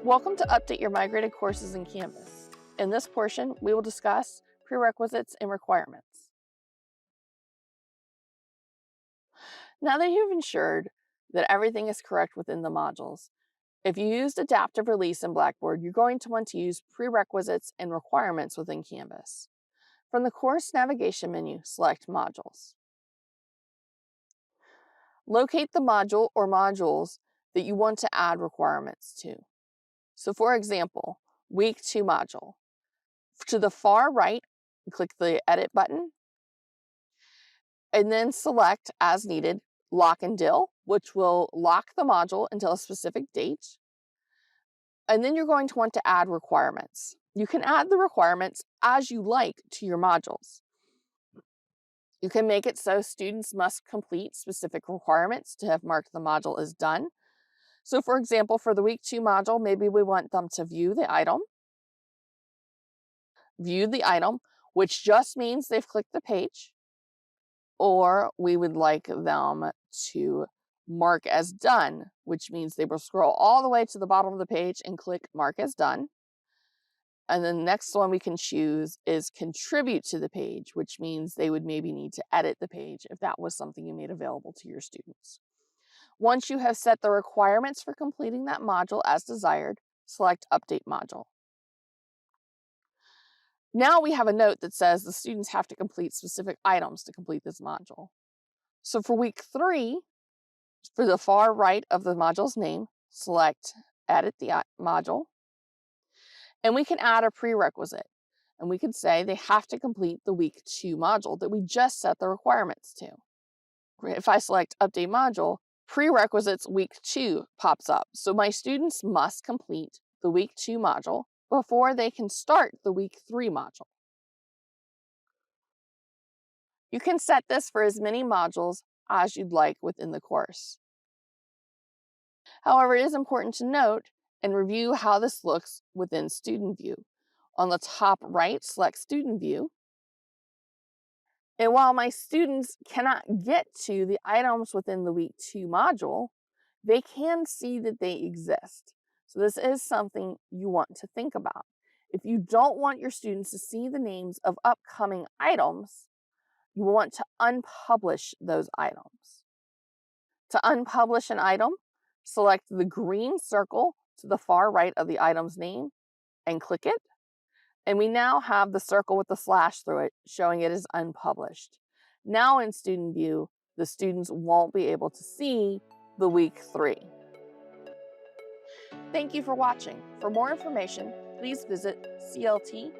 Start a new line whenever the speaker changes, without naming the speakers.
Welcome to Update Your Migrated Courses in Canvas. In this portion, we will discuss prerequisites and requirements. Now that you've ensured that everything is correct within the modules, if you used adaptive release in Blackboard, you're going to want to use prerequisites and requirements within Canvas. From the course navigation menu, select Modules. Locate the module or modules that you want to add requirements to. So for example, Week 2 module. To the far right, click the Edit button, and then select, as needed, Lock and Dill, which will lock the module until a specific date. And then you're going to want to add requirements. You can add the requirements as you like to your modules. You can make it so students must complete specific requirements to have marked the module as done. So for example, for the Week 2 module, maybe we want them to view the item, which just means they've clicked the page, or we would like them to mark as done, which means they will scroll all the way to the bottom of the page and click Mark as Done. And then the next one we can choose is Contribute to the page, which means they would maybe need to edit the page if that was something you made available to your students. Once you have set the requirements for completing that module as desired, select Update Module. Now we have a note that says the students have to complete specific items to complete this module. So for Week 3, for the far right of the module's name, select Edit the module. And we can add a prerequisite. And we could say they have to complete the Week 2 module that we just set the requirements to. If I select Update Module, Prerequisites Week 2 pops up. So my students must complete the Week 2 module before they can start the Week 3 module. You can set this for as many modules as you'd like within the course. However, it is important to note and review how this looks within Student View. On the top right, select Student View. And while my students cannot get to the items within the Week 2 module, they can see that they exist. So this is something you want to think about. If you don't want your students to see the names of upcoming items, you want to unpublish those items. To unpublish an item, select the green circle to the far right of the item's name and click it. And we now have the circle with the slash through it, showing it as unpublished. Now in Student View, the students won't be able to see the Week 3. Thank you for watching. For more information, please visit clt.odu.edu.